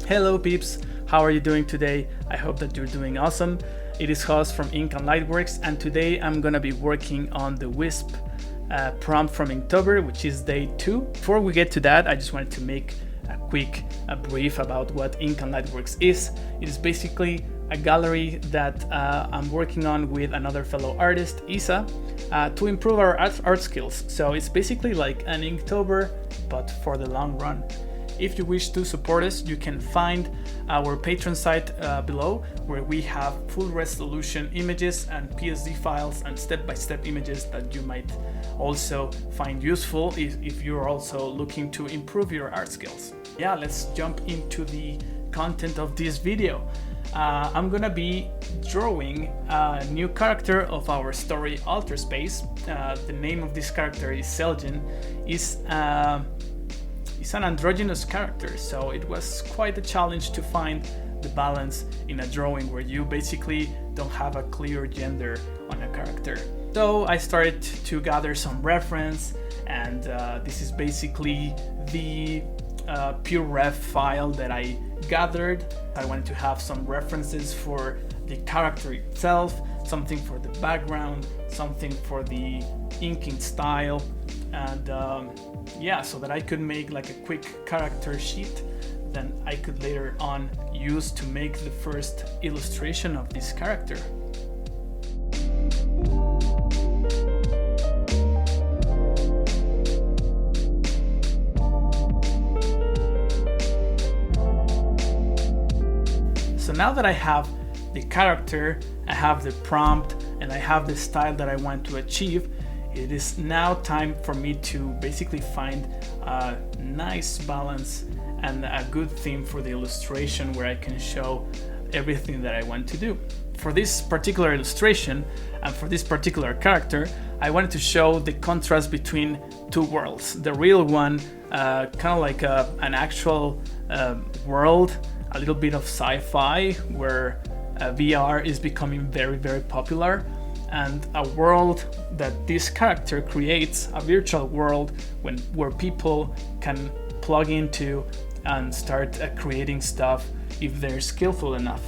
Hello peeps, how are you doing today? I hope that you're doing awesome. It is Jos from Ink Lightworks, and today I'm gonna be working on the Wisp prompt from Inktober, which is day 2. Before we get to that, I just wanted to make a brief about what Ink Lightworks is. It is basically a gallery that I'm working on with another fellow artist, Isa, to improve our art skills. So it's basically like an Inktober, but for the long run. If you wish to support us, you can find our Patreon site below, where we have full resolution images and PSD files and step-by-step images that you might also find useful if you're also looking to improve your art skills. Yeah, let's jump into the content of this video. I'm gonna be drawing a new character of our story Alter Space. The name of this character is CELGEN. It's an androgynous character, so it was quite a challenge to find the balance in a drawing where you basically don't have a clear gender on a character. So I started to gather some reference, and this is basically the pure ref file that I gathered. I wanted to have some references for the character itself, something for the background, something for the inking style, and yeah, so that I could make like a quick character sheet then I could later on use to make the first illustration of this character. So now that I have the character, I have the prompt, and I have the style that I want to achieve, it is now time for me to basically find a nice balance and a good theme for the illustration where I can show everything that I want to do. For this particular illustration and for this particular character, I wanted to show the contrast between two worlds. The real one, kind of like an actual world, a little bit of sci-fi where VR is becoming very, very popular, and a world that this character creates, a virtual world where people can plug into and start creating stuff if they're skillful enough.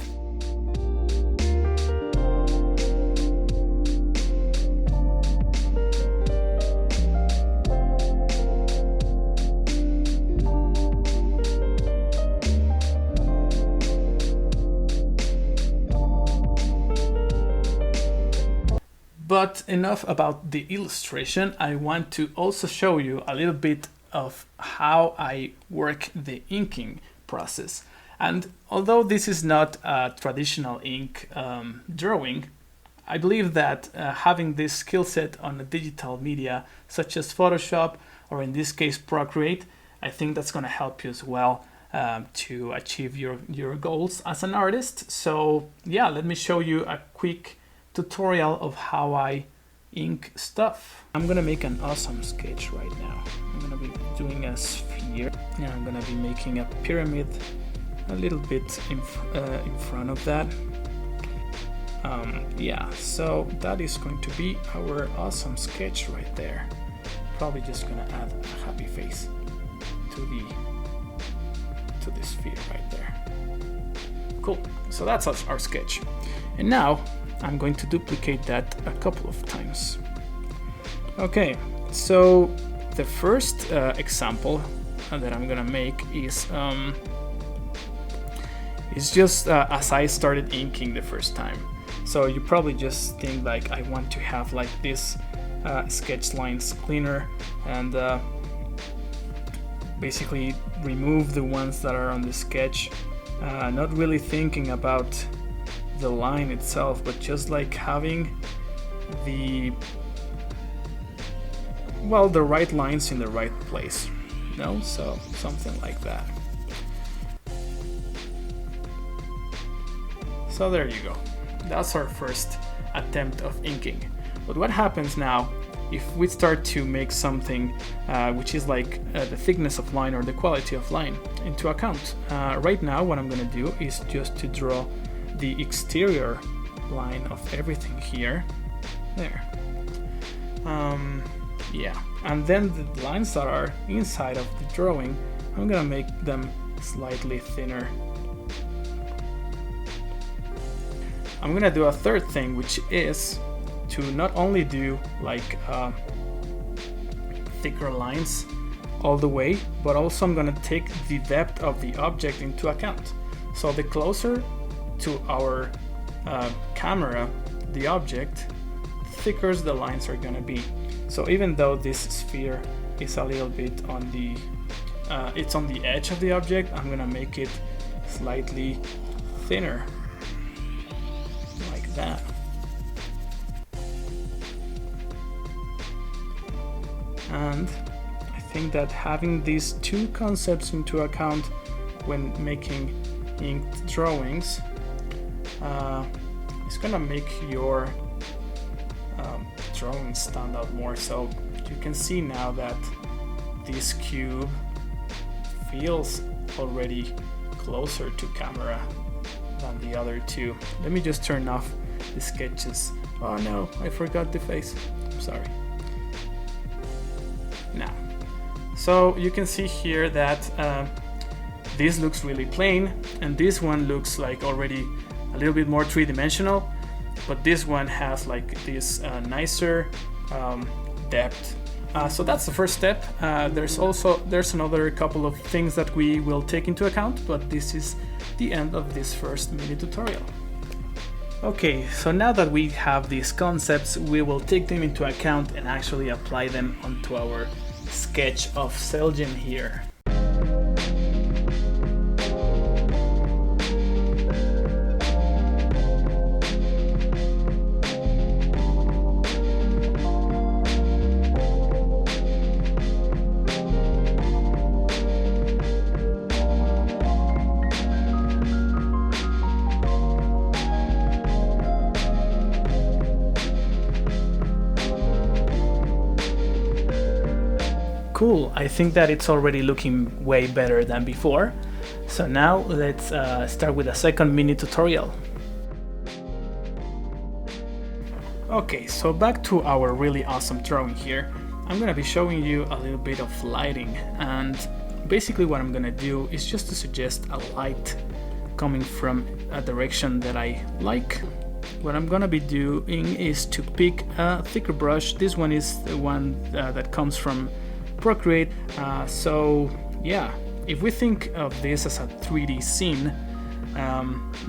But enough about the illustration. I want to also show you a little bit of how I work the inking process. And although this is not a traditional ink drawing, I believe that having this skill set on a digital media such as Photoshop, or in this case Procreate, I think that's going to help you as well to achieve your goals as an artist. So yeah, let me show you a quick tutorial of how I ink stuff. I'm gonna make an awesome sketch right now. I'm gonna be doing a sphere, and I'm gonna be making a pyramid a little bit in front of that. Yeah, so that is going to be our awesome sketch right there. Probably just gonna add a happy face to the sphere right there. Cool, so that's our sketch. And now I'm going to duplicate that a couple of times. Okay, so the first example that I'm gonna make is just as I started inking the first time. So you probably just think like, I want to have like this sketch lines cleaner and basically remove the ones that are on the sketch, not really thinking about the line itself, but just like having the right lines in the right place, you know, so something like that. So there you go, that's our first attempt of inking. But what happens now if we start to make something which is like the thickness of line or the quality of line into account? Right now what I'm gonna do is just to draw the exterior line of everything here, there. Yeah, and then the lines that are inside of the drawing, I'm gonna make them slightly thinner. I'm gonna do a third thing, which is to not only do like thicker lines all the way, but also I'm gonna take the depth of the object into account. So the closer to our camera the object, the thicker the lines are gonna be. So even though this sphere is a little bit on the it's on the edge of the object, I'm gonna make it slightly thinner, like that. And I think that having these two concepts into account when making inked drawings is gonna make your drawing stand out more. So you can see now that this cube feels already closer to camera than the other two. Let me just turn off the sketches. Oh no, I forgot the face. I'm sorry. Now, so you can see here that this looks really plain, and this one looks like already a little bit more three-dimensional, but this one has like this nicer depth. So that's the first step. There's another couple of things that we will take into account, but this is the end of this first mini tutorial. Okay, so now that we have these concepts, we will take them into account and actually apply them onto our sketch of CELGEN here. Cool, I think that it's already looking way better than before. So now let's start with a second mini tutorial. Okay, so back to our really awesome drawing here. I'm gonna be showing you a little bit of lighting, and basically what I'm gonna do is just to suggest a light coming from a direction that I like. What I'm gonna be doing is to pick a thicker brush. This one is the one that comes from Procreate. So yeah, if we think of this as a 3D scene,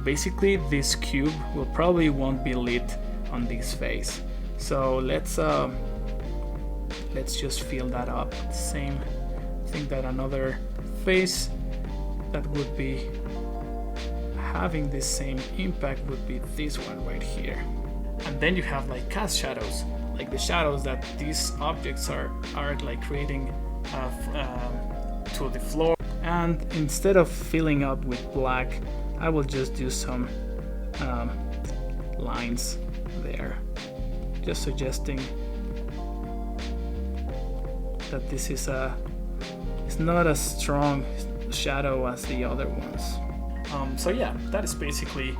basically this cube will probably won't be lit on this face. So let's just fill that up. Same thing, that another face that would be having the same impact would be this one right here. And then you have like cast shadows, like the shadows that these objects are like creating to the floor. And instead of filling up with black, I will just do some lines there, just suggesting that this is it's not as strong shadow as the other ones. So yeah, that is basically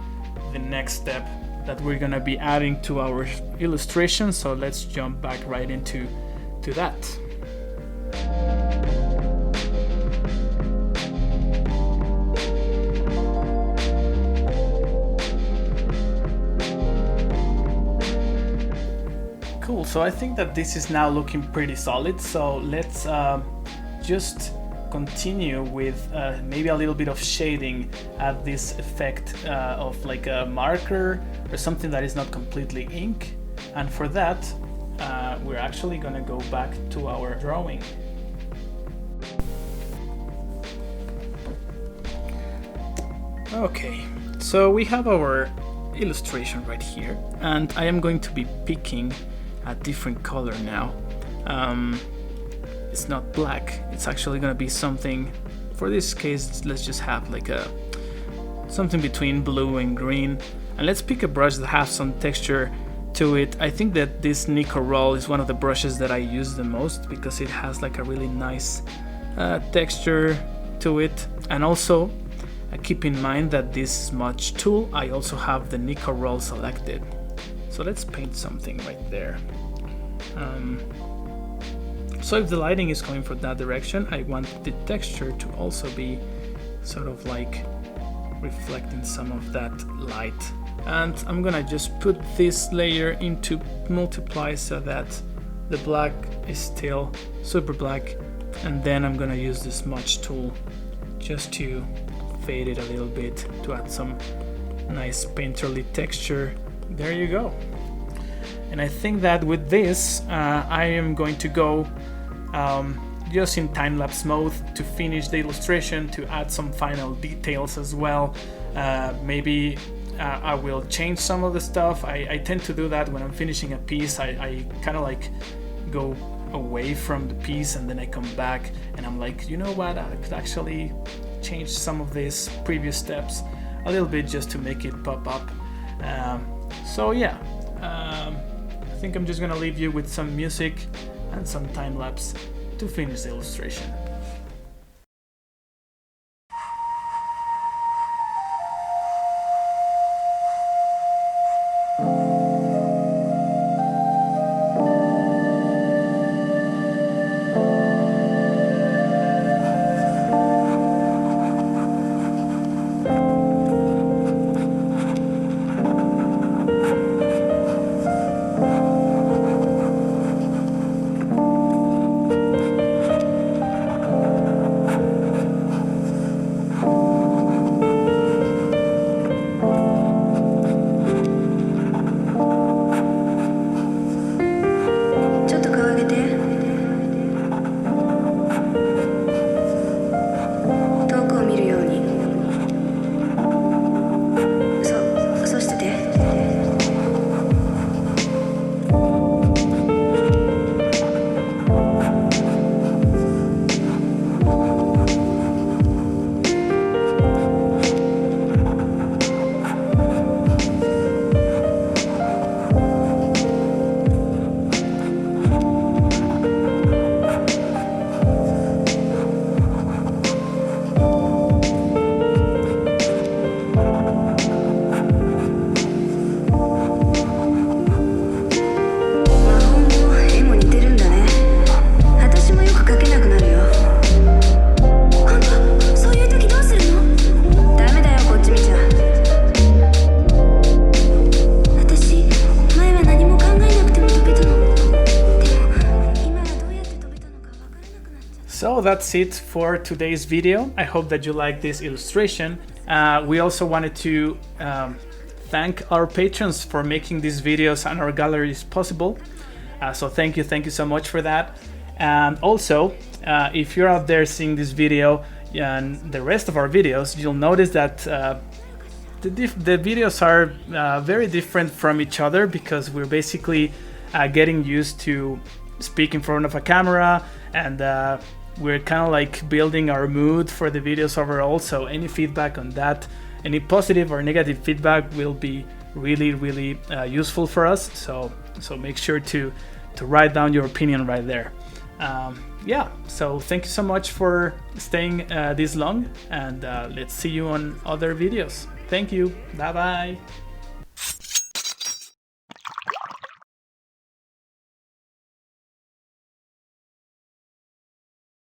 the next step that we're gonna be adding to our illustration. So let's jump back right into that. Cool, so I think that this is now looking pretty solid. So let's just continue with maybe a little bit of shading, add this effect of like a marker or something that is not completely ink. And for that, we're actually gonna go back to our drawing. Okay, so we have our illustration right here, and I am going to be picking a different color now. It's not black, it's actually gonna be something, for this case let's just have like something between blue and green, and let's pick a brush that has some texture to it. I think that this Nico Roll is one of the brushes that I use the most because it has like a really nice texture to it. And also keep in mind that this smudge tool, I also have the Nico Roll selected. So let's paint something right there. So if the lighting is going for that direction, I want the texture to also be sort of like reflecting some of that light. And I'm gonna just put this layer into multiply so that the black is still super black, and then I'm gonna use the smudge tool just to fade it a little bit to add some nice painterly texture. There you go. And I think that with this I am going to go just in time-lapse mode to finish the illustration, to add some final details as well. Maybe I will change some of the stuff. I tend to do that when I'm finishing a piece. I kind of like go away from the piece and then I come back and I'm like, you know what, I could actually change some of these previous steps a little bit just to make it pop up. So yeah, I think I'm just gonna leave you with some music and some time-lapse to finish the illustration. So that's it for today's video. I hope that you liked this illustration. We also wanted to thank our patrons for making these videos and our galleries possible. So thank you so much for that. And also, if you're out there seeing this video and the rest of our videos, you'll notice that the videos are very different from each other because we're basically getting used to speak in front of a camera, and we're kind of like building our mood for the videos overall. So any feedback on that, any positive or negative feedback will be really useful for us. So make sure to write down your opinion right there. Yeah, so thank you so much for staying this long, and let's see you on other videos. Thank you. Bye bye.